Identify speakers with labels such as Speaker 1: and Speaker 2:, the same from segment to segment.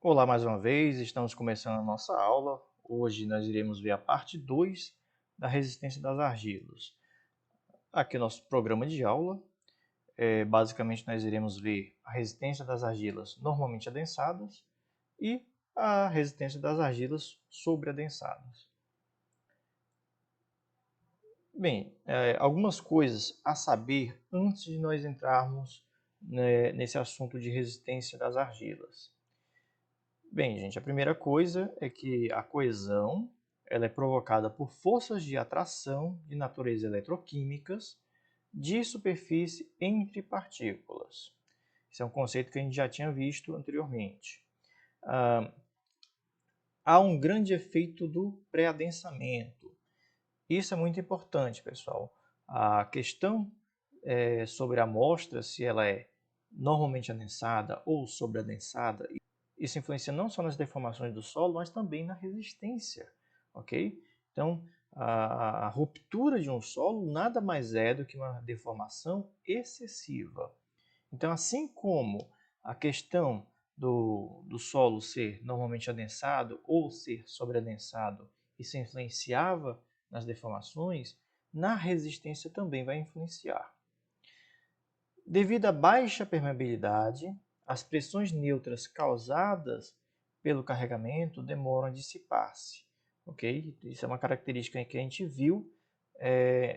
Speaker 1: Olá mais uma vez, estamos começando a nossa aula. Hoje nós iremos ver a parte 2 da resistência das argilas. Aqui é o nosso programa de aula. Basicamente nós iremos ver a resistência das argilas normalmente adensadas e a resistência das argilas sobreadensadas. Bem, algumas coisas a saber antes de nós entrarmos nesse assunto de resistência das argilas. Bem, gente, a primeira coisa é que a coesão ela é provocada por forças de atração de natureza eletroquímicas de superfície entre partículas. Esse é um conceito que a gente já tinha visto anteriormente. Há um grande efeito do pré-adensamento. Isso é muito importante, pessoal. A questão sobre a amostra, se ela é normalmente adensada ou sobreadensada, isso influencia não só nas deformações do solo, mas também na resistência, ok? Então, a ruptura de um solo nada mais é do que uma deformação excessiva. Então, assim como a questão do solo ser normalmente adensado ou ser sobreadensado, isso influenciava nas deformações, na resistência também vai influenciar. Devido à baixa permeabilidade, as pressões neutras causadas pelo carregamento demoram a dissipar-se. Okay? Isso é uma característica que a gente viu,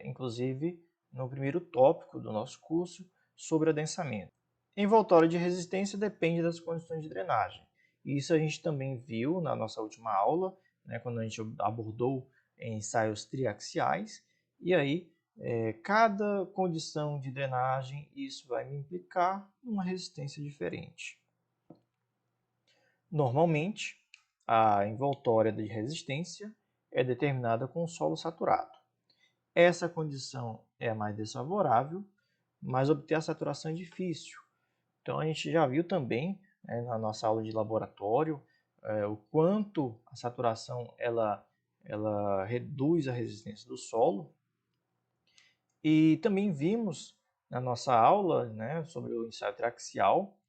Speaker 1: inclusive, no primeiro tópico do nosso curso sobre adensamento. Envoltório de resistência depende das condições de drenagem. Isso a gente também viu na nossa última aula, né, quando a gente abordou ensaios triaxiais, e aí cada condição de drenagem, isso vai me implicar uma resistência diferente. Normalmente, a envoltória de resistência é determinada com o solo saturado. Essa condição é a mais desfavorável, mas obter a saturação é difícil. Então, a gente já viu também, na nossa aula de laboratório, o quanto a saturação ela reduz a resistência do solo. E também vimos na nossa aula, né, sobre o ensaio triaxial,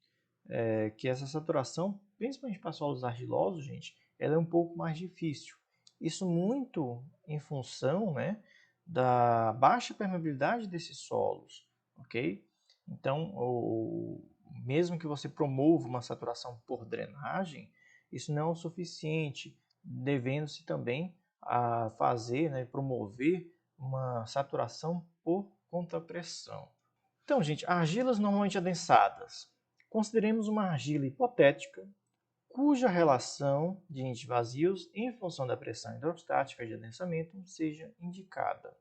Speaker 1: que essa saturação, principalmente para solos argilosos, gente, ela é um pouco mais difícil. Isso muito em função, né, da baixa permeabilidade desses solos, ok? Então, mesmo que você promova uma saturação por drenagem, isso não é o suficiente, devendo-se também a fazer, né, promover uma saturação por contrapressão. Então, gente, argilas normalmente adensadas. Consideremos uma argila hipotética cuja relação de índices vazios em função da pressão hidrostática de adensamento seja indicada.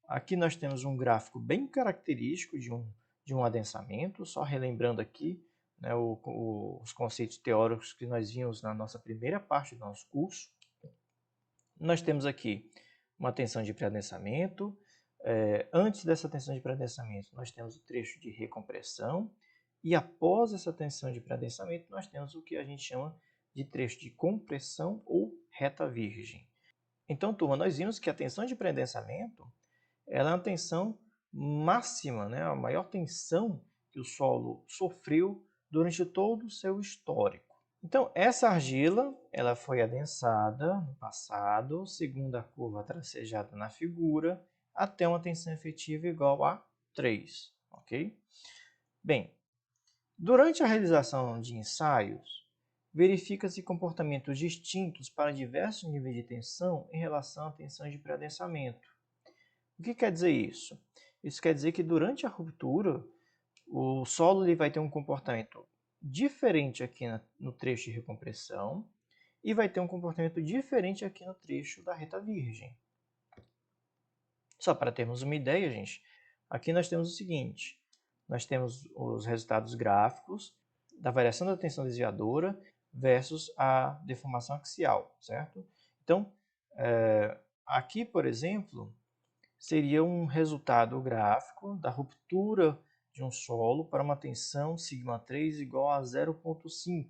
Speaker 1: Aqui nós temos um gráfico bem característico de um adensamento, só relembrando aqui, né, os conceitos teóricos que nós vimos na nossa primeira parte do nosso curso. Nós temos aqui uma tensão de pré-adensamento. Antes dessa tensão de pré-adensamento, nós temos o trecho de recompressão. E após essa tensão de pré-adensamento, nós temos o que a gente chama de trecho de compressão ou reta virgem. Então, turma, nós vimos que a tensão de pré-adensamento ela é uma tensão máxima, né? A maior tensão que o solo sofreu durante todo o seu histórico. Então, essa argila ela foi adensada no passado, segundo a curva tracejada na figura, até uma tensão efetiva igual a 3. Ok? Bem, durante a realização de ensaios, verifica-se comportamentos distintos para diversos níveis de tensão em relação à tensão de pré-adensamento. O que quer dizer isso? Isso quer dizer que durante a ruptura, o solo ele vai ter um comportamento diferente aqui no trecho de recompressão e vai ter um comportamento diferente aqui no trecho da reta virgem. Só para termos uma ideia, gente, aqui nós temos o seguinte, nós temos os resultados gráficos da variação da tensão desviadora versus a deformação axial, certo? Então, aqui, por exemplo, seria um resultado gráfico da ruptura de um solo para uma tensão σ3 igual a 0,5,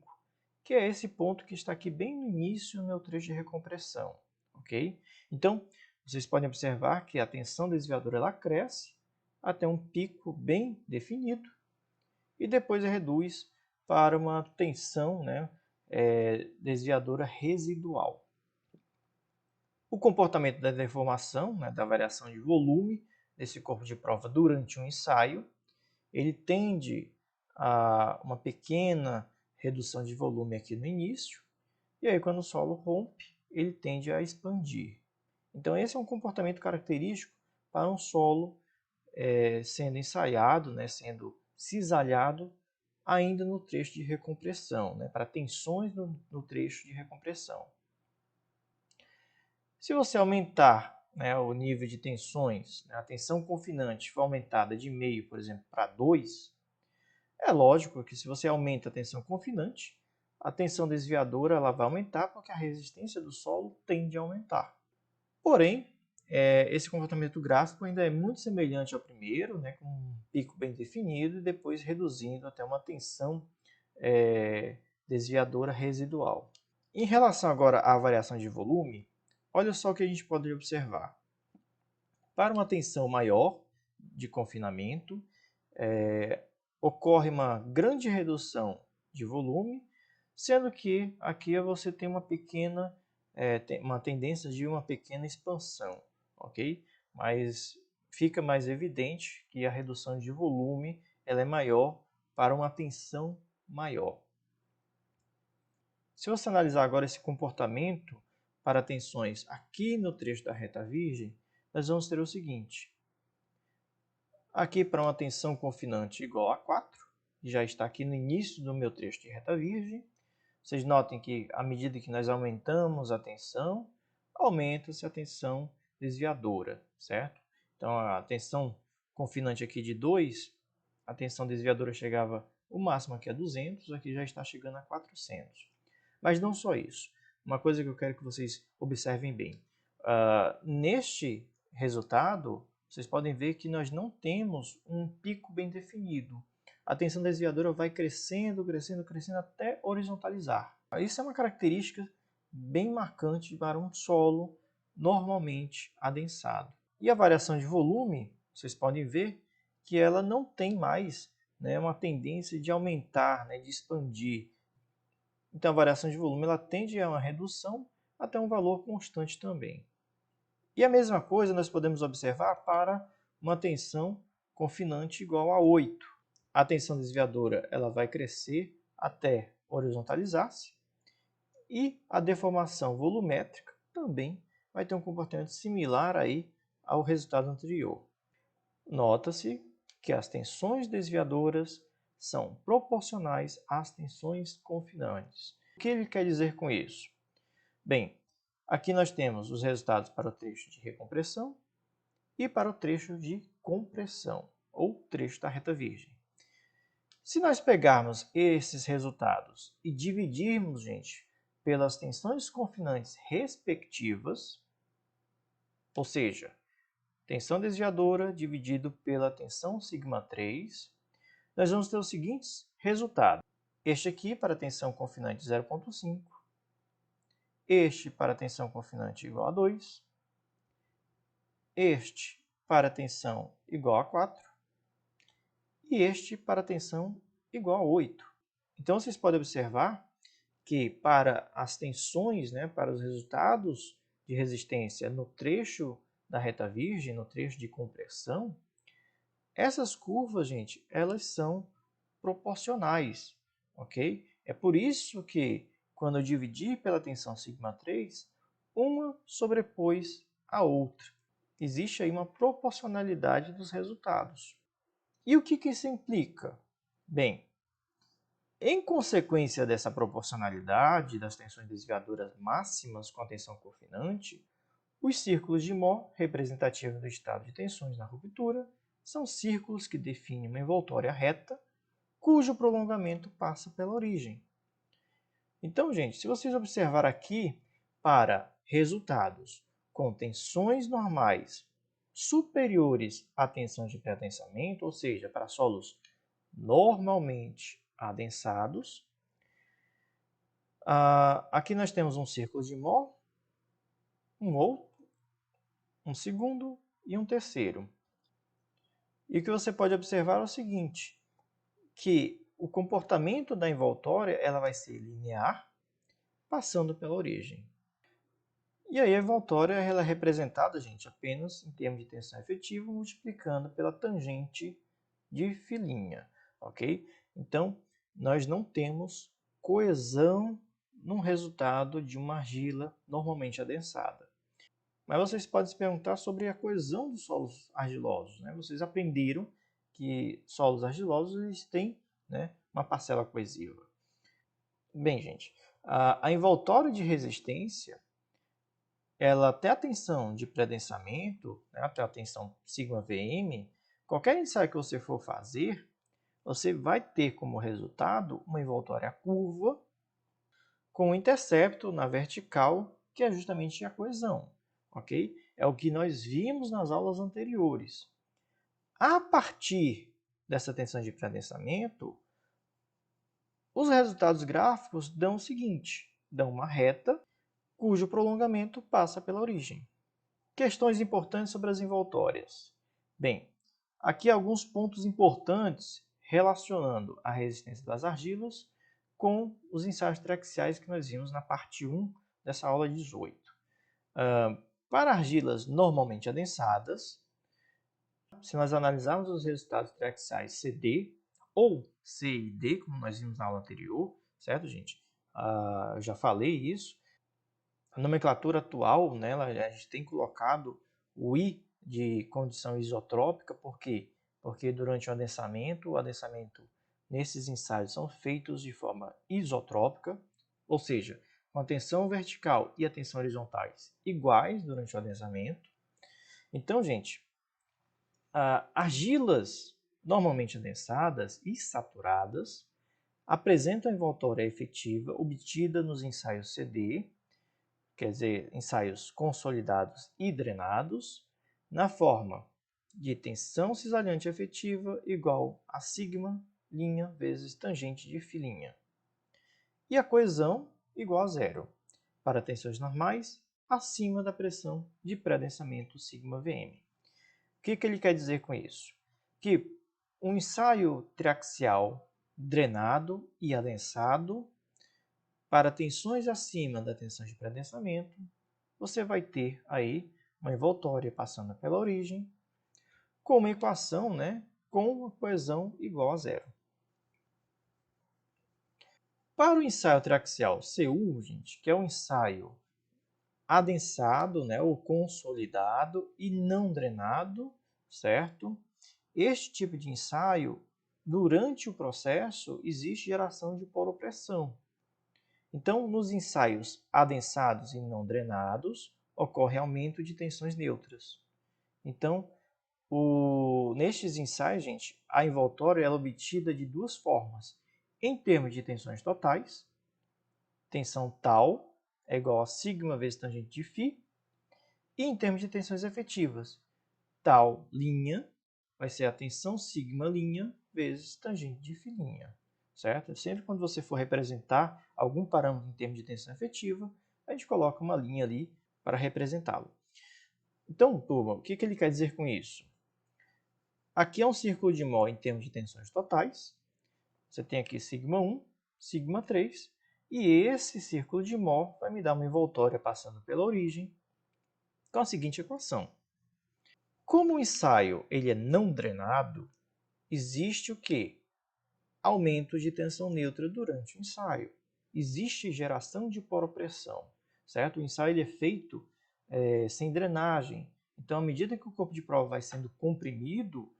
Speaker 1: que é esse ponto que está aqui bem no início do meu trecho de recompressão. Ok? Então, vocês podem observar que a tensão desviadora ela cresce até um pico bem definido e depois reduz para uma tensão, né, desviadora residual. O comportamento da deformação, né, da variação de volume desse corpo de prova durante um ensaio, ele tende a uma pequena redução de volume aqui no início, e aí quando o solo rompe, ele tende a expandir. Então esse é um comportamento característico para um solo sendo ensaiado, né, sendo cisalhado ainda no trecho de recompressão, né, para tensões no trecho de recompressão. Se você aumentar, né, o nível de tensões, né, a tensão confinante for aumentada de meio, por exemplo, para 2, é lógico que se você aumenta a tensão confinante, a tensão desviadora ela vai aumentar porque a resistência do solo tende a aumentar. Porém, esse comportamento gráfico ainda é muito semelhante ao primeiro, né, com um pico bem definido e depois reduzindo até uma tensão desviadora residual. Em relação agora à variação de volume, olha só o que a gente pode observar. Para uma tensão maior de confinamento, ocorre uma grande redução de volume, sendo que aqui você tem uma pequena, uma tendência de uma pequena expansão, ok? Mas fica mais evidente que a redução de volume ela é maior para uma tensão maior. Se você analisar agora esse comportamento para tensões aqui no trecho da reta virgem, nós vamos ter o seguinte. Aqui para uma tensão confinante igual a 4, que já está aqui no início do meu trecho de reta virgem. Vocês notem que à medida que nós aumentamos a tensão, aumenta-se a tensão desviadora, certo? Então a tensão confinante aqui de 2, a tensão desviadora chegava o máximo aqui a 200, aqui já está chegando a 400. Mas não só isso. Uma coisa que eu quero que vocês observem bem. Neste resultado, vocês podem ver que nós não temos um pico bem definido. A tensão desviadora vai crescendo, crescendo, crescendo até horizontalizar. Isso é uma característica bem marcante para um solo normalmente adensado. E a variação de volume, vocês podem ver que ela não tem mais, né, uma tendência de aumentar, né, de expandir. Então a variação de volume ela tende a uma redução até um valor constante também. E a mesma coisa nós podemos observar para uma tensão confinante igual a 8. A tensão desviadora ela vai crescer até horizontalizar-se e a deformação volumétrica também vai ter um comportamento similar aí ao resultado anterior. Nota-se que as tensões desviadoras são proporcionais às tensões confinantes. O que ele quer dizer com isso? Bem, aqui nós temos os resultados para o trecho de recompressão e para o trecho de compressão, ou trecho da reta virgem. Se nós pegarmos esses resultados e dividirmos, gente, pelas tensões confinantes respectivas, ou seja, tensão desviadora dividido pela tensão σ3, nós vamos ter os seguintes resultados. Este aqui para a tensão confinante 0,5, este para a tensão confinante igual a 2, este para a tensão igual a 4 e este para a tensão igual a 8. Então vocês podem observar que para as tensões, né, para os resultados de resistência no trecho da reta virgem, no trecho de compressão, essas curvas, gente, elas são proporcionais, ok? É por isso que quando eu dividir pela tensão σ3, uma sobrepôs a outra. Existe aí uma proporcionalidade dos resultados. E o que isso implica? Bem, em consequência dessa proporcionalidade das tensões desviadoras máximas com a tensão confinante, os círculos de Mohr, representativos do estado de tensões na ruptura, são círculos que definem uma envoltória reta, cujo prolongamento passa pela origem. Então, gente, se vocês observar aqui, para resultados com tensões normais superiores à tensão de pré-adensamento, ou seja, para solos normalmente adensados, aqui nós temos um círculo de Mohr, um outro, um segundo e um terceiro. E o que você pode observar é o seguinte, que o comportamento da envoltória ela vai ser linear, passando pela origem. E aí a envoltória ela é representada, gente, apenas em termos de tensão efetiva, multiplicando pela tangente de filinha, ok? Então, nós não temos coesão no resultado de uma argila normalmente adensada. Mas vocês podem se perguntar sobre a coesão dos solos argilosos, né? Vocês aprenderam que solos argilosos eles têm, né, uma parcela coesiva. Bem, gente, a envoltória de resistência ela até a tensão de pré-densamento, né, até a tensão σVm, qualquer ensaio que você for fazer, você vai ter como resultado uma envoltória curva com um intercepto na vertical, que é justamente a coesão, ok? É o que nós vimos nas aulas anteriores. A partir dessa tensão de pré-densamento, os resultados gráficos dão o seguinte, dão uma reta cujo prolongamento passa pela origem. Questões importantes sobre as envoltórias. Bem, aqui alguns pontos importantes relacionando a resistência das argilas com os ensaios triaxiais que nós vimos na parte 1 dessa aula 18. Para argilas normalmente adensadas, se nós analisarmos os resultados triaxiais CD ou C e D, como nós vimos na aula anterior, certo, gente? Eu já falei isso. A nomenclatura atual, né, a gente tem colocado o I de condição isotrópica, por quê? Porque durante o adensamento nesses ensaios são feitos de forma isotrópica, ou seja, com a tensão vertical e a tensão horizontais iguais durante o adensamento. Então, gente, argilas normalmente adensadas e saturadas apresentam a envoltória efetiva obtida nos ensaios CD, quer dizer, ensaios consolidados e drenados, na forma de tensão cisalhante efetiva igual a sigma linha vezes tangente de filinha. E a coesão igual a zero, para tensões normais acima da pressão de pré-densamento σVm. O que ele quer dizer com isso? Que um ensaio triaxial drenado e adensado para tensões acima da tensão de pré-densamento, você vai ter aí uma envoltória passando pela origem com uma equação, né, com uma coesão igual a zero. Para o ensaio triaxial CU, gente, que é um ensaio adensado, né, ou consolidado e não drenado, certo? Este tipo de ensaio, durante o processo, existe geração de poropressão. Então, nos ensaios adensados e não drenados, ocorre aumento de tensões neutras. Então, nestes ensaios, gente, a envoltória é obtida de duas formas. Em termos de tensões totais, tensão tal é igual a sigma vezes tangente de φ, e em termos de tensões efetivas, tal linha vai ser a tensão sigma linha vezes tangente de φ linha. Certo? Sempre quando você for representar algum parâmetro em termos de tensão efetiva, a gente coloca uma linha ali para representá-lo. Então, turma, o que ele quer dizer com isso? Aqui é um círculo de mol em termos de tensões totais. Você tem aqui σ1, σ3, e esse círculo de mol vai me dar uma envoltória passando pela origem com a seguinte equação. Como o ensaio ele é não drenado, existe o quê? Aumento de tensão neutra durante o ensaio. Existe geração de poropressão, certo? O ensaio ele é feito sem drenagem. Então, à medida que o corpo de prova vai sendo comprimido,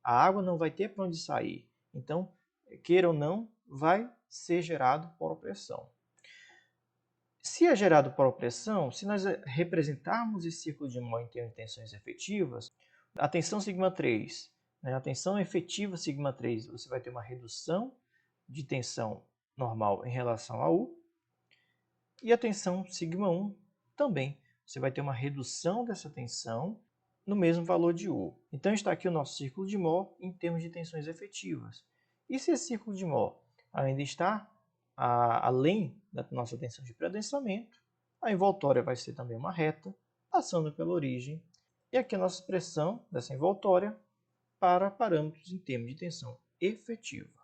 Speaker 1: a água não vai ter para onde sair. Então, queira ou não, vai ser gerado poropressão. Se é gerado poropressão, se nós representarmos esse círculo de mol em termos de tensões efetivas, a tensão σ3, a tensão efetiva σ3, você vai ter uma redução de tensão normal em relação a U, e a tensão σ1 também. Você vai ter uma redução dessa tensão no mesmo valor de U. Então está aqui o nosso círculo de mol em termos de tensões efetivas. E se esse círculo de mol ainda está além da nossa tensão de pré-densamento, a envoltória vai ser também uma reta, passando pela origem. E aqui a nossa expressão dessa envoltória para parâmetros em termos de tensão efetiva.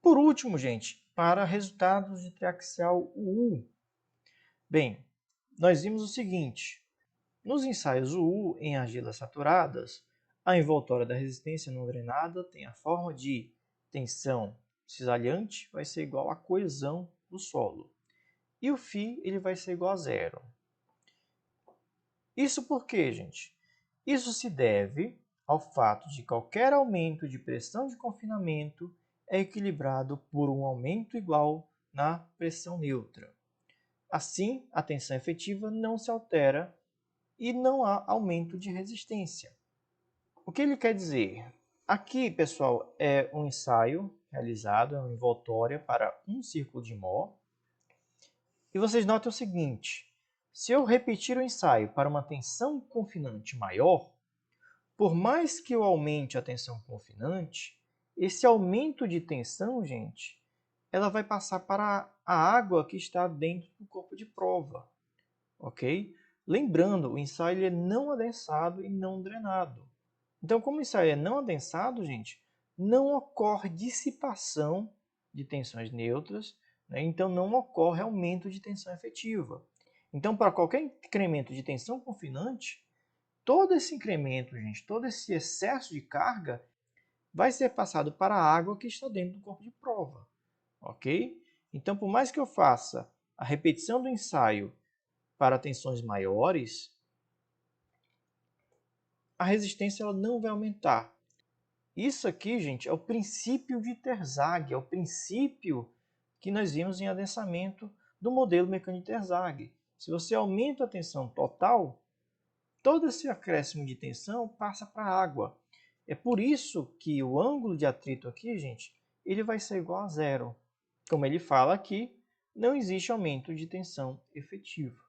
Speaker 1: por último, gente, para resultados de triaxial UU. Bem, nós vimos o seguinte: nos ensaios UU em argilas saturadas, a envoltória da resistência não drenada tem a forma de tensão cisalhante vai ser igual à coesão do solo. E o φ ele vai ser igual a zero. Isso por quê, gente? Isso se deve ao fato de qualquer aumento de pressão de confinamento é equilibrado por um aumento igual na pressão neutra. Assim, a tensão efetiva não se altera e não há aumento de resistência. O que ele quer dizer? Aqui, pessoal, é um ensaio realizado, é uma envoltória para um círculo de Mohr. E vocês notam o seguinte: se eu repetir o ensaio para uma tensão confinante maior, por mais que eu aumente a tensão confinante, esse aumento de tensão, gente, ela vai passar para a água que está dentro do corpo de prova, ok? Lembrando, o ensaio é não adensado e não drenado. Então, como o ensaio é não adensado, gente, não ocorre dissipação de tensões neutras, né? Então não ocorre aumento de tensão efetiva. Então, para qualquer incremento de tensão confinante, todo esse incremento, gente, todo esse excesso de carga vai ser passado para a água que está dentro do corpo de prova, ok? Então, por mais que eu faça a repetição do ensaio para tensões maiores, a resistência ela não vai aumentar. Isso aqui, gente, é o princípio de Terzagh, é o princípio que nós vimos em adensamento do modelo mecânico de Terzagh. Se você aumenta a tensão total, todo esse acréscimo de tensão passa para a água. É por isso que o ângulo de atrito aqui, gente, ele vai ser igual a zero. Como ele fala aqui, não existe aumento de tensão efetivo.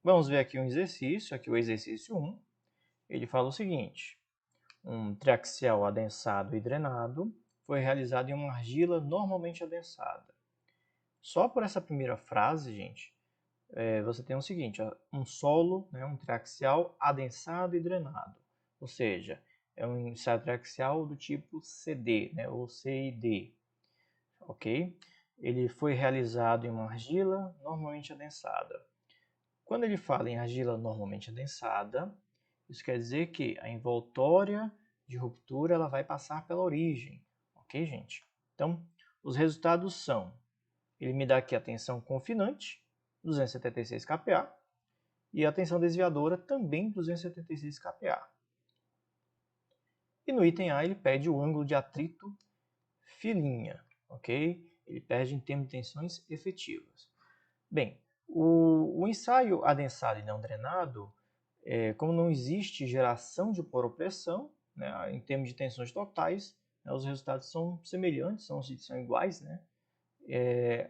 Speaker 1: Vamos ver aqui um exercício, aqui o exercício 1. Ele fala o seguinte: um triaxial adensado e drenado foi realizado em uma argila normalmente adensada. Só por essa primeira frase, gente, você tem o seguinte: um solo, né, um triaxial adensado e drenado. Ou seja, é um ensaio triaxial do tipo CD, né, ou CID. Ok? Ele foi realizado em uma argila normalmente adensada. Quando ele fala em argila normalmente adensada, isso quer dizer que a envoltória de ruptura ela vai passar pela origem, ok, gente? Então, os resultados são, ele me dá aqui a tensão confinante, 276 kPa, e a tensão desviadora também 276 kPa. E no item A ele pede o ângulo de atrito φ', ok? Ele pede em termos de tensões efetivas. Bem, o ensaio adensado e não drenado, como não existe geração de poropressão, né, em termos de tensões totais, né, os resultados são semelhantes, são iguais, né,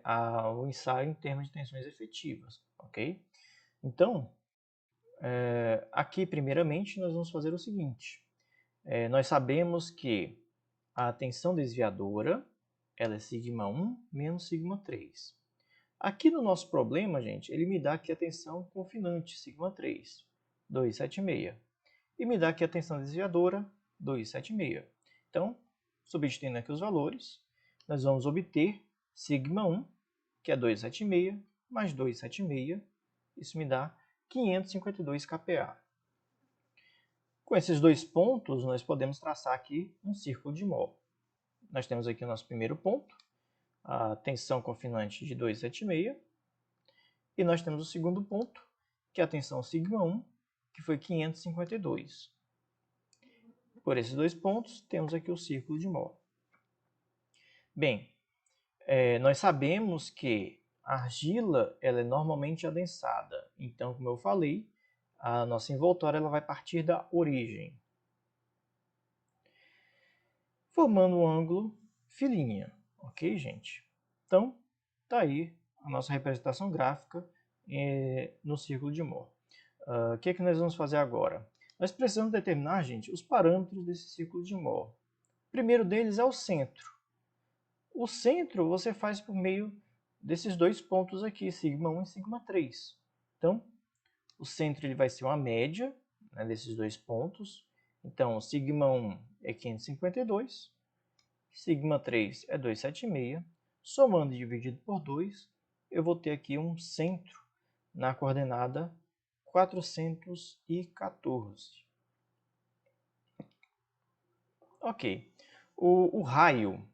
Speaker 1: ao ensaio em termos de tensões efetivas, ok? Então, aqui primeiramente nós vamos fazer o seguinte: nós sabemos que a tensão desviadora ela é σ1 menos σ3. Aqui no nosso problema, gente, ele me dá aqui a tensão confinante, σ3, 276. E me dá aqui a tensão desviadora, 276. Então, substituindo aqui os valores, nós vamos obter σ1, que é 276, mais 276. Isso me dá 552 kPa. Com esses dois pontos, nós podemos traçar aqui um círculo de Mohr. Nós temos aqui o nosso primeiro ponto, a tensão confinante de 276. E nós temos o segundo ponto, que é a tensão σ1, que foi 552. Por esses dois pontos, temos aqui o círculo de Mohr. Bem, nós sabemos que a argila ela é normalmente adensada. Então, como eu falei, a nossa envoltória ela vai partir da origem, formando um ângulo φ', ok, gente? Então, está aí a nossa representação gráfica no círculo de Mohr. O que nós vamos fazer agora? Nós precisamos determinar, gente, os parâmetros desse círculo de Mohr. O primeiro deles é o centro. O centro você faz por meio desses dois pontos aqui, σ1 e σ3. Então, o centro ele vai ser uma média, né, desses dois pontos. Então, σ1 é 552, σ3 é 276. Somando e dividido por 2, eu vou ter aqui um centro na coordenada 414. Ok. O raio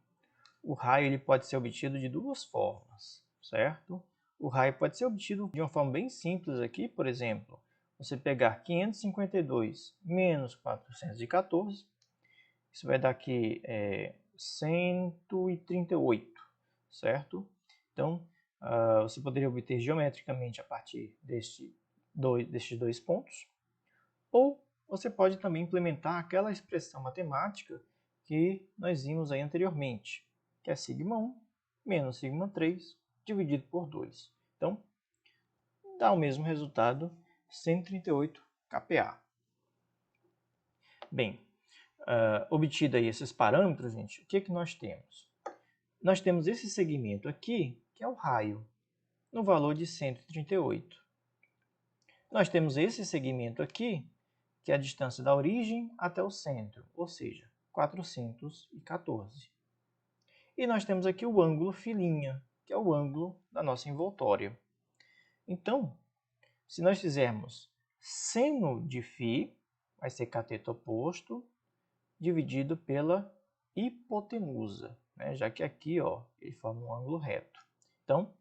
Speaker 1: ele pode ser obtido de duas formas, certo? O raio pode ser obtido de uma forma bem simples aqui, por exemplo, você pegar 552 menos 414, isso vai dar aqui 138, certo? Então, você poderia obter geometricamente a partir destes dois pontos, ou você pode também implementar aquela expressão matemática que nós vimos aí anteriormente, que é σ1 menos σ3 dividido por 2. Então, dá o mesmo resultado, 138 kPa. Bem, obtido aí esses parâmetros, gente, o que nós temos? Nós temos esse segmento aqui, que é o raio, no valor de 138. Nós temos esse segmento aqui, que é a distância da origem até o centro, ou seja, 414. E nós temos aqui o ângulo filinha, que é o ângulo da nossa envoltória. Então, se nós fizermos seno de φ, vai ser cateto oposto, dividido pela hipotenusa, né? Já que aqui ele forma um ângulo reto. Então,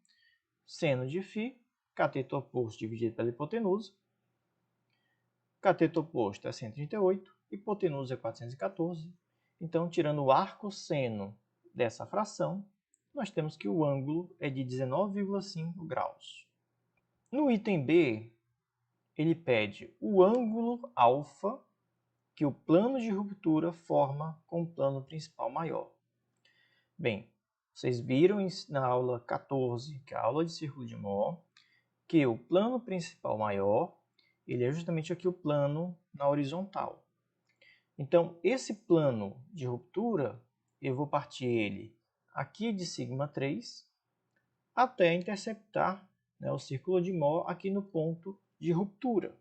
Speaker 1: seno de φ, cateto oposto dividido pela hipotenusa. Cateto oposto é 138, hipotenusa é 414. Então, tirando o arcosseno dessa fração, nós temos que o ângulo é de 19,5 graus. No item B, ele pede o ângulo alfa que o plano de ruptura forma com o plano principal maior. Bem, vocês viram na aula 14, que é a aula de círculo de Mohr, que o plano principal maior ele é justamente aqui o plano na horizontal. Então, esse plano de ruptura, eu vou partir ele aqui de σ3 até interceptar, né, o círculo de Mohr aqui no ponto de ruptura.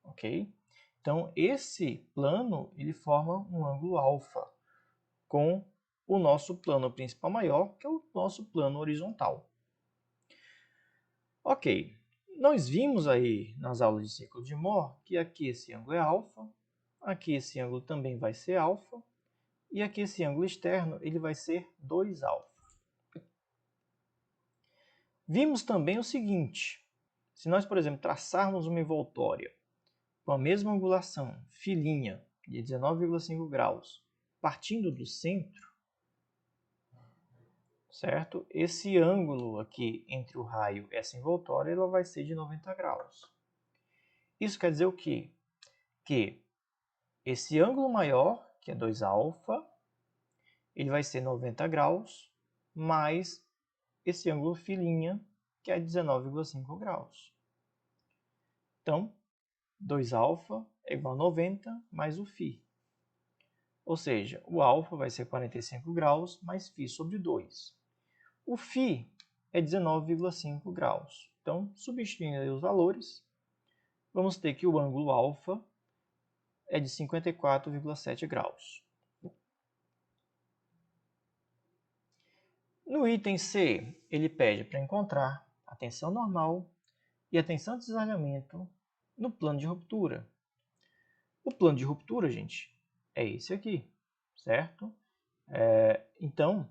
Speaker 1: Ok? Então, esse plano ele forma um ângulo alfa com o nosso plano principal maior, que é o nosso plano horizontal. Ok, nós vimos aí nas aulas de círculo de Mohr que aqui esse ângulo é alfa, aqui esse ângulo também vai ser alfa, e aqui esse ângulo externo ele vai ser 2α. Vimos também o seguinte, se nós, por exemplo, traçarmos uma envoltória com a mesma angulação, filinha, de 19,5 graus, partindo do centro, certo? Esse ângulo aqui entre o raio e essa envoltória ela vai ser de 90 graus. Isso quer dizer o quê? Que esse ângulo maior, que é 2α, ele vai ser 90 graus, mais esse ângulo filinha, que é 19,5 graus. Então, 2α é igual a 90 mais o φ. Ou seja, o alfa vai ser 45 graus mais φ sobre 2. O φ é 19,5 graus. Então, substituindo os valores, vamos ter que o ângulo alfa é de 54,7 graus. No item C, ele pede para encontrar a tensão normal e a tensão de desalhamento no plano de ruptura. O plano de ruptura, gente, é esse aqui, certo? Então,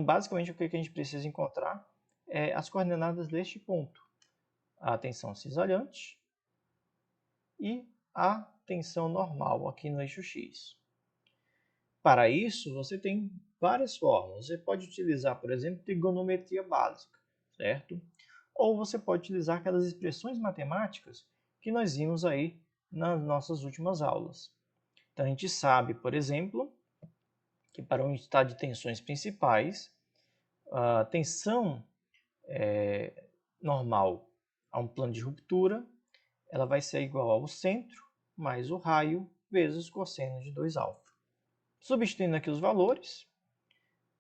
Speaker 1: basicamente, o que a gente precisa encontrar é as coordenadas deste ponto. A tensão cisalhante e a tensão normal aqui no eixo X. Para isso, você tem várias formas. Você pode utilizar, por exemplo, trigonometria básica, certo? Ou você pode utilizar aquelas expressões matemáticas que nós vimos aí nas nossas últimas aulas. Então, a gente sabe, por exemplo, que para um estado de tensões principais, a tensão normal a um plano de ruptura, ela vai ser igual ao centro mais o raio vezes cosseno de 2α. Substituindo aqui os valores,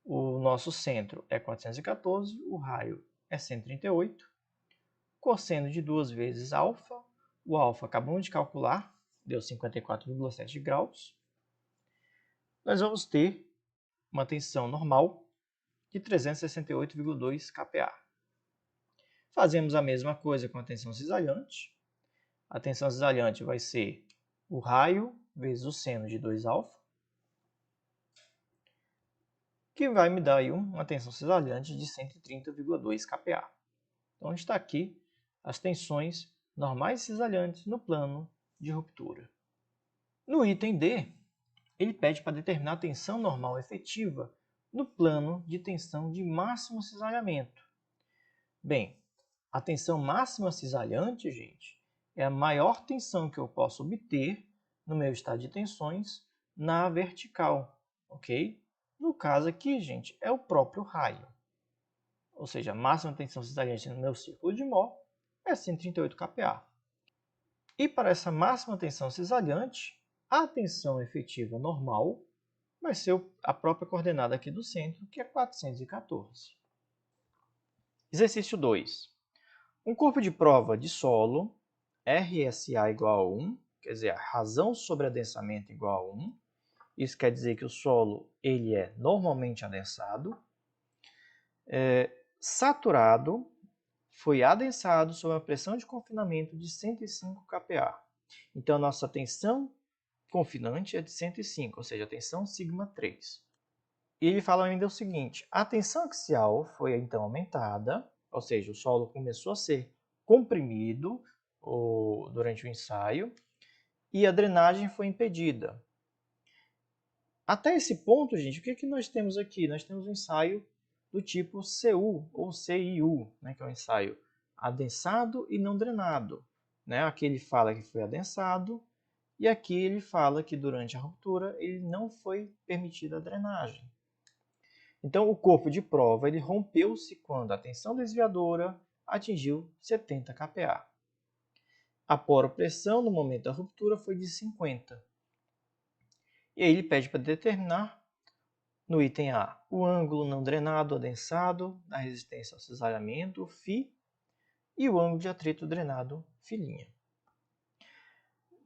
Speaker 1: o nosso centro é 414, o raio é 138, cosseno de 2 vezes alfa, o alfa acabamos de calcular, deu 54,7 graus. Nós vamos ter uma tensão normal de 368,2 kPa. Fazemos a mesma coisa com a tensão cisalhante. A tensão cisalhante vai ser o raio vezes o seno de 2α, que vai me dar aí uma tensão cisalhante de 130,2 kPa. Então está aqui as tensões normais cisalhantes no plano de ruptura. No item D, ele pede para determinar a tensão normal efetiva no plano de tensão de máximo cisalhamento. Bem, a tensão máxima cisalhante, gente, é a maior tensão que eu posso obter no meu estado de tensões na vertical, ok? No caso aqui, gente, é o próprio raio. Ou seja, a máxima tensão cisalhante no meu círculo de Mohr é 138 kPa. E para essa máxima tensão cisalhante, a tensão efetiva normal vai ser a própria coordenada aqui do centro, que é 414. Exercício 2. Um corpo de prova de solo, RSA igual a 1, quer dizer, a razão sobre adensamento igual a 1. Isso quer dizer que o solo ele é normalmente adensado. Saturado, foi adensado sob uma pressão de confinamento de 105 kPa. Então, a nossa tensão confinante é de 105, ou seja, a tensão σ3. E ele fala ainda o seguinte, a tensão axial foi então aumentada, ou seja, o solo começou a ser comprimido durante o ensaio e a drenagem foi impedida. Até esse ponto, gente, o que nós temos aqui? Nós temos um ensaio do tipo CU ou CIU, né, que é um ensaio adensado e não drenado. Né? Aqui ele fala que foi adensado e aqui ele fala que durante a ruptura ele não foi permitida a drenagem. Então, o corpo de prova ele rompeu-se quando a tensão desviadora atingiu 70 kPa. A poropressão no momento da ruptura foi de 50. E aí ele pede para determinar, no item A, o ângulo não drenado adensado da resistência ao cisalhamento, φ, e o ângulo de atrito drenado, φ'.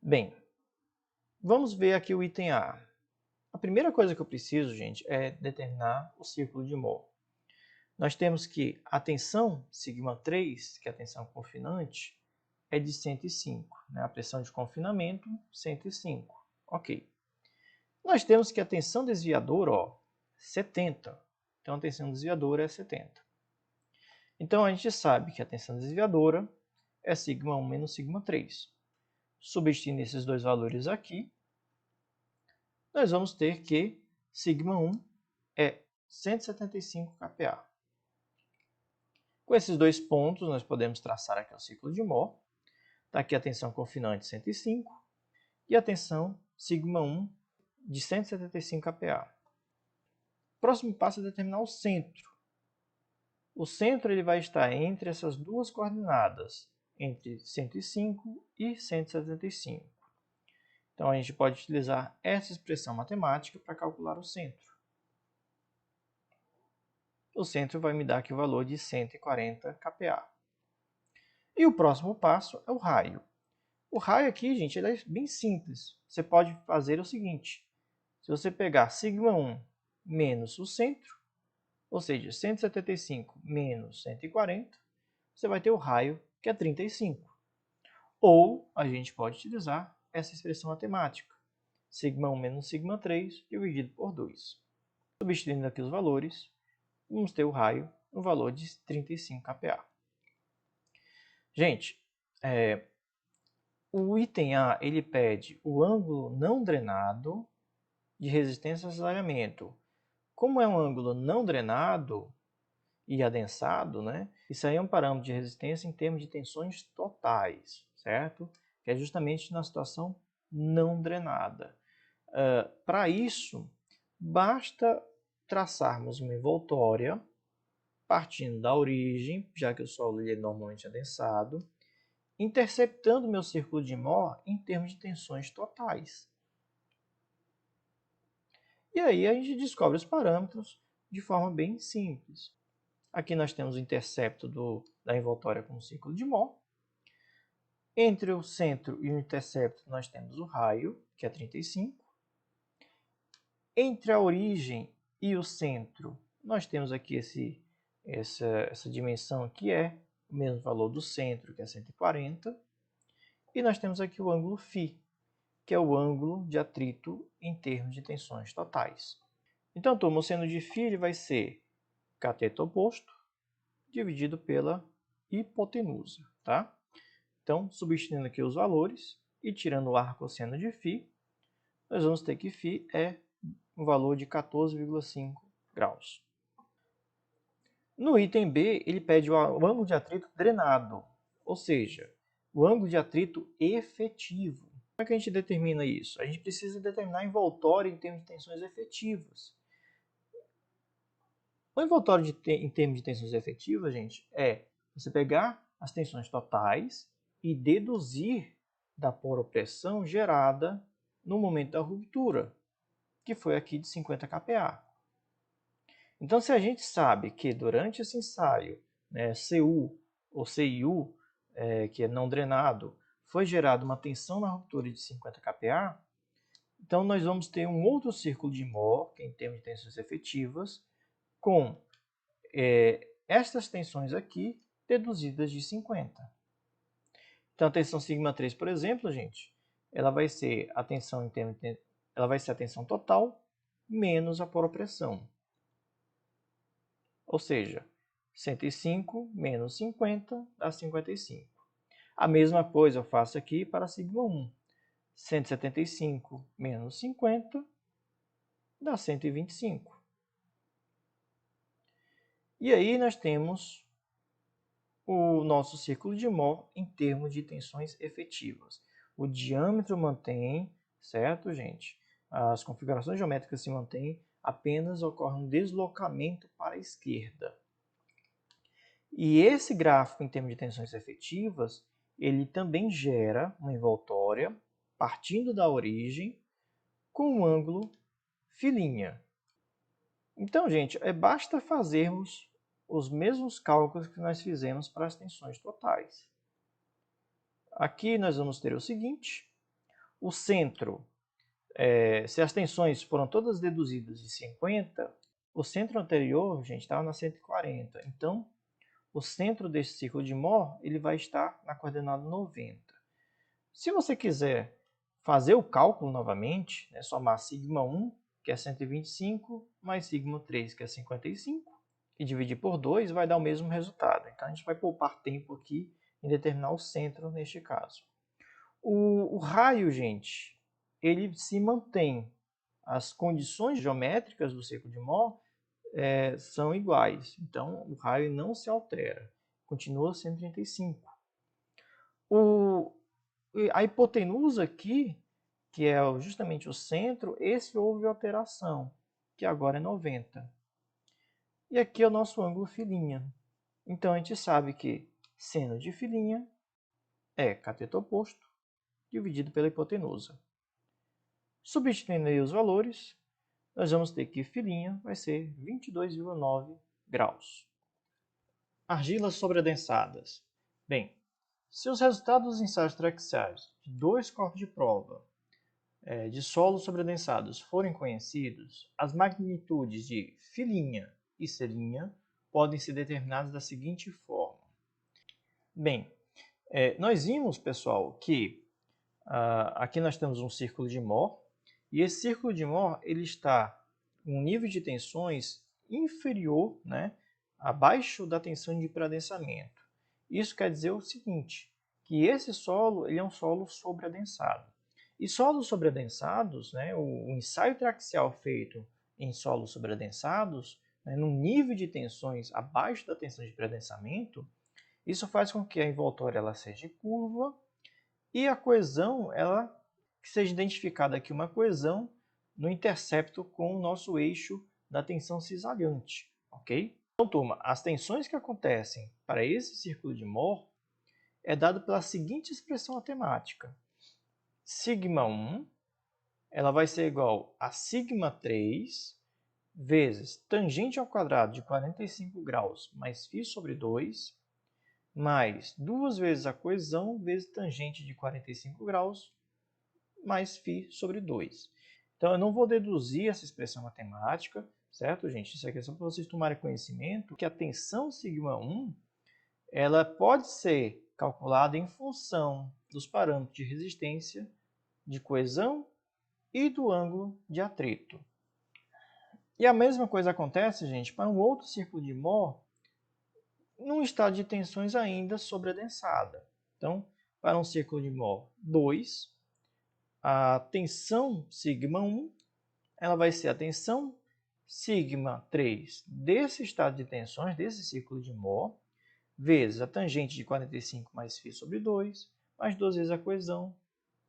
Speaker 1: Bem, vamos ver aqui o item A. A primeira coisa que eu preciso, gente, é determinar o círculo de Mohr. Nós temos que a tensão σ3, que é a tensão confinante, é de 105. Né? A pressão de confinamento, 105. Ok. Nós temos que a tensão desviadora, 70. Então, a tensão desviadora é 70. Então, a gente sabe que a tensão desviadora é σ1 menos σ3. Substituindo esses dois valores aqui, nós vamos ter que σ1 é 175 kPa. Com esses dois pontos, nós podemos traçar aqui o ciclo de Mohr. Está aqui a tensão confinante 105 e a tensão σ1 de 175 kPa. O próximo passo é determinar o centro. O centro ele vai estar entre essas duas coordenadas, entre 105 e 175. Então, a gente pode utilizar essa expressão matemática para calcular o centro. O centro vai me dar aqui o valor de 140 kPa. E o próximo passo é o raio. O raio aqui, gente, ele é bem simples. Você pode fazer o seguinte. Se você pegar σ1 menos o centro, ou seja, 175 menos 140, você vai ter o raio, que é 35. Ou a gente pode utilizar essa expressão matemática. σ1 menos σ3 dividido por 2. Substituindo aqui os valores, vamos ter o raio no valor de 35 kPa. Gente, o item A ele pede o ângulo não drenado de resistência ao cisalhamento. Como é um ângulo não drenado e adensado, né? Isso aí é um parâmetro de resistência em termos de tensões totais, certo? Que é justamente na situação não drenada. Para isso, basta traçarmos uma envoltória partindo da origem, já que o solo é normalmente adensado, interceptando meu círculo de Mohr em termos de tensões totais. E aí a gente descobre os parâmetros de forma bem simples. Aqui nós temos o intercepto da envoltória com o círculo de Mohr. Entre o centro e o intercepto nós temos o raio, que é 35. Entre a origem e o centro, nós temos aqui essa dimensão que é o mesmo valor do centro, que é 140. E nós temos aqui o ângulo φ, que é o ângulo de atrito em termos de tensões totais. Então, turma, o seno de φ ele vai ser cateto oposto dividido pela hipotenusa, tá? Então, substituindo aqui os valores e tirando o arcosseno de φ, nós vamos ter que φ é um valor de 14,5 graus. No item B, ele pede o ângulo de atrito drenado, ou seja, o ângulo de atrito efetivo. Como é que a gente determina isso? A gente precisa determinar a envoltória em termos de tensões efetivas. O envoltório em termos de tensões efetivas, gente, é você pegar as tensões totais e deduzir da poropressão gerada no momento da ruptura, que foi aqui de 50 kPa. Então, se a gente sabe que durante esse ensaio, né, CU ou CIU, que é não drenado, foi gerada uma tensão na ruptura de 50 kPa, então nós vamos ter um outro círculo de Mohr, que é em termos de tensões efetivas, com estas tensões aqui deduzidas de 50. Então, a tensão σ3, por exemplo, gente, ela vai ser a tensão ela vai ser a tensão total menos a poropressão. Ou seja, 105 menos 50 dá 55. A mesma coisa eu faço aqui para σ1. 175 menos 50 dá 125. E aí nós temos o nosso círculo de Mohr em termos de tensões efetivas. O diâmetro mantém, certo, gente? As configurações geométricas se mantêm, apenas ocorre um deslocamento para a esquerda. E esse gráfico em termos de tensões efetivas, ele também gera uma envoltória partindo da origem com um ângulo φ'. Então, gente, basta fazermos os mesmos cálculos que nós fizemos para as tensões totais. Aqui nós vamos ter o seguinte: o centro, se as tensões foram todas deduzidas de 50, o centro anterior, gente, estava na 140. Então, o centro desse círculo de Mohr ele vai estar na coordenada 90. Se você quiser fazer o cálculo novamente, né, somar σ1, que é 125, mais σ3, que é 55, e dividir por 2, vai dar o mesmo resultado. Então, a gente vai poupar tempo aqui em determinar o centro neste caso. O raio, gente, ele se mantém. As condições geométricas do círculo de Mohr são iguais. Então, o raio não se altera. Continua 135. A hipotenusa aqui, que é justamente o centro, esse houve alteração, que agora é 90. E aqui é o nosso ângulo φ'. Então, a gente sabe que seno de φ' é cateto oposto dividido pela hipotenusa. Substituindo aí os valores, nós vamos ter que φ' vai ser 22,9 graus. Argilas sobreadensadas. Bem, se os resultados dos ensaios traxiais de 2 corpos de prova de solos sobreadensados forem conhecidos, as magnitudes de φ' e C' podem ser determinadas da seguinte forma. Bem, nós vimos, pessoal, que aqui nós temos um círculo de Mohr, e esse círculo de Mohr ele está com um nível de tensões inferior, né, abaixo da tensão de hiperadensamento. Isso quer dizer o seguinte, que esse solo ele é um solo sobreadensado. E solos sobreadensados, né, o ensaio traxial feito em solos sobreadensados, né, num nível de tensões abaixo da tensão de hiperadensamento, isso faz com que a envoltória ela seja curva e a coesão, ela que seja identificada aqui uma coesão no intercepto com o nosso eixo da tensão cisalhante, ok? Então, turma, as tensões que acontecem para esse círculo de Mohr é dado pela seguinte expressão matemática. Σ1 ela vai ser igual a σ3 vezes tangente ao quadrado de 45 graus mais φ sobre 2, mais 2 vezes a coesão vezes tangente de 45 graus mais φ sobre 2. Então, eu não vou deduzir essa expressão matemática, certo, gente? Isso aqui é só para vocês tomarem conhecimento que a tensão σ1 ela pode ser calculada em função dos parâmetros de resistência, de coesão e do ângulo de atrito. E a mesma coisa acontece, gente, para um outro círculo de Mohr, num estado de tensões ainda sobreadensada. Então, para um círculo de Mohr 2, a tensão σ1 ela vai ser a tensão σ3 desse estado de tensões, desse círculo de Mohr, vezes a tangente de 45 mais φ sobre 2, mais 2 vezes a coesão,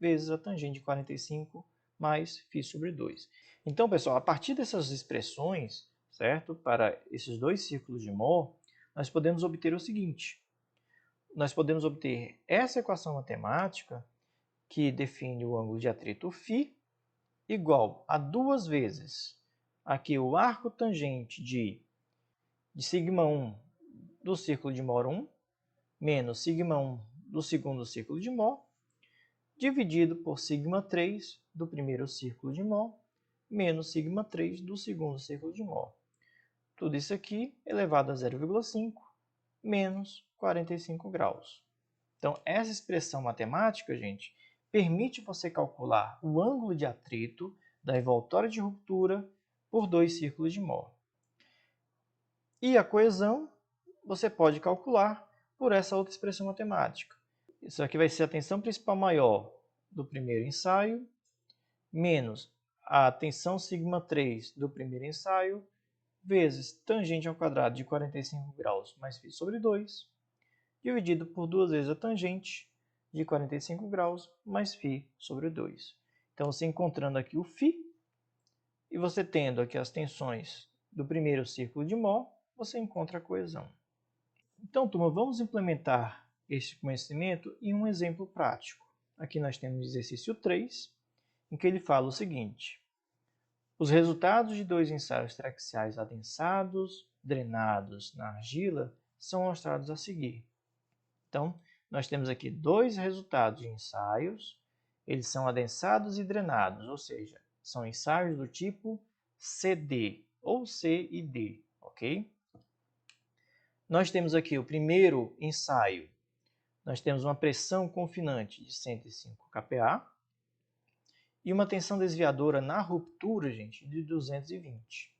Speaker 1: vezes a tangente de 45 mais φ sobre 2. Então, pessoal, a partir dessas expressões, certo, para esses dois círculos de Mohr, nós podemos obter o seguinte. Nós podemos obter essa equação matemática que define o ângulo de atrito φ igual a 2 vezes aqui o arco tangente de σ1 do círculo de Mohr 1 menos σ1 do segundo círculo de Mohr dividido por σ3 do primeiro círculo de Mohr menos σ3 do segundo círculo de Mohr. Tudo isso aqui elevado a 0,5 menos 45 graus. Então, essa expressão matemática, gente, permite você calcular o ângulo de atrito da envoltória de ruptura por dois círculos de Mohr. E a coesão você pode calcular por essa outra expressão matemática. Isso aqui vai ser a tensão principal maior do primeiro ensaio, menos a tensão σ3 do primeiro ensaio, vezes tangente ao quadrado de 45 graus mais φ sobre 2, dividido por 2 vezes a tangente de 45 graus mais φ sobre 2. Então, você encontrando aqui o φ, e você tendo aqui as tensões do primeiro círculo de Mohr, você encontra a coesão. Então, turma, vamos implementar esse conhecimento em um exemplo prático. Aqui nós temos o exercício 3, em que ele fala o seguinte. Os resultados de dois ensaios traxiais adensados, drenados na argila, são mostrados a seguir. Então, nós temos aqui dois resultados de ensaios, eles são adensados e drenados, ou seja, são ensaios do tipo CD, ou C e D, ok? Nós temos aqui o primeiro ensaio, nós temos uma pressão confinante de 105 kPa e uma tensão desviadora na ruptura, gente, de 220.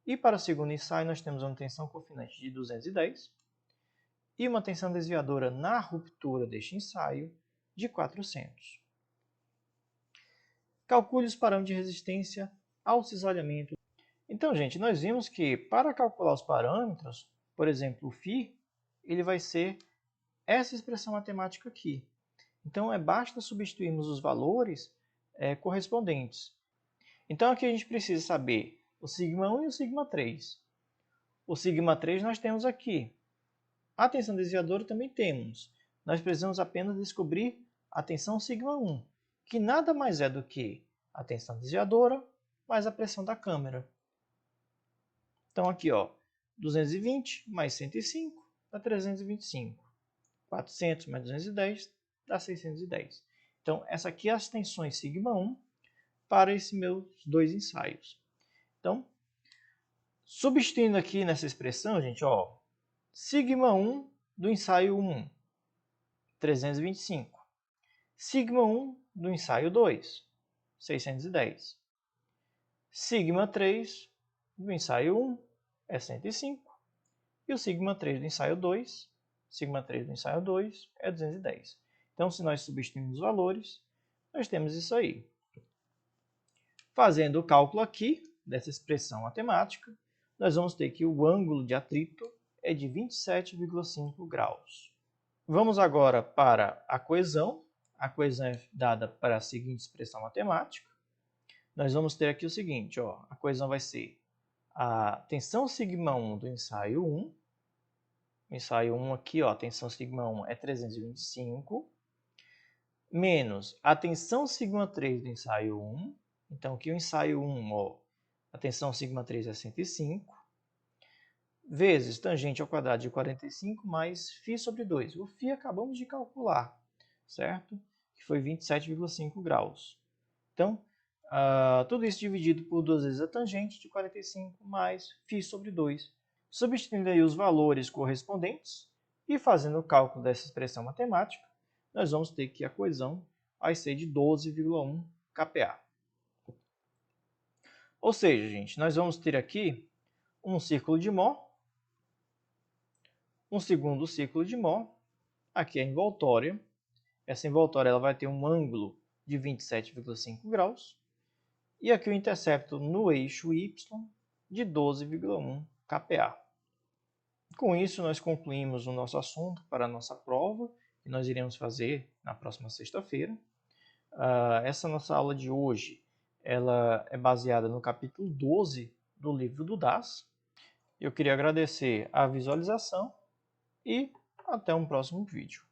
Speaker 1: E para o segundo ensaio, nós temos uma tensão confinante de 210 e uma tensão desviadora na ruptura deste ensaio de 400. Calcule os parâmetros de resistência ao cisalhamento. Então, gente, nós vimos que para calcular os parâmetros, por exemplo, o φ, ele vai ser essa expressão matemática aqui. Então, basta substituirmos os valores correspondentes. Então, aqui a gente precisa saber o σ1 e o σ3. O σ3 nós temos aqui. A tensão desviadora também temos. Nós precisamos apenas descobrir a tensão σ1, que nada mais é do que a tensão desviadora mais a pressão da câmara. Então, aqui, ó, 220 mais 105 dá 325. 400 mais 210 dá 610. Então, essa aqui é as tensões σ1 para esses meus dois ensaios. Então, substituindo aqui nessa expressão, gente, ó, σ1 do ensaio 1, 325. σ1 do ensaio 2, 610. σ3 do ensaio 1 é 105. E o σ3 do ensaio 2, σ3 do ensaio 2 é 210. Então, se nós substituirmos os valores, nós temos isso aí. Fazendo o cálculo aqui dessa expressão matemática, nós vamos ter que o ângulo de atrito é de 27,5 graus. Vamos agora para a coesão. A coesão é dada para a seguinte expressão matemática. Nós vamos ter aqui o seguinte, ó, a coesão vai ser a tensão σ1 do ensaio 1. O ensaio 1 aqui, ó, a tensão σ1 é 325, menos a tensão σ3 do ensaio 1. Então, aqui o ensaio 1, ó, a tensão σ3 é 105, vezes tangente ao quadrado de 45 mais φ sobre 2. O φ acabamos de calcular, certo? Que foi 27,5 graus. Então, Tudo isso dividido por 2 vezes a tangente de 45 mais φ sobre 2. Substituindo aí os valores correspondentes e fazendo o cálculo dessa expressão matemática, nós vamos ter que a coesão vai ser de 12,1 kPa. Ou seja, gente, nós vamos ter aqui um círculo de Mohr, um segundo círculo de Mohr, aqui a envoltória. Essa envoltória ela vai ter um ângulo de 27,5 graus. E aqui o intercepto no eixo Y de 12,1 kPa. Com isso, nós concluímos o nosso assunto para a nossa prova, que nós iremos fazer na próxima sexta-feira. Essa nossa aula de hoje ela é baseada no capítulo 12 do livro do DAS. Eu queria agradecer a visualização e até um próximo vídeo.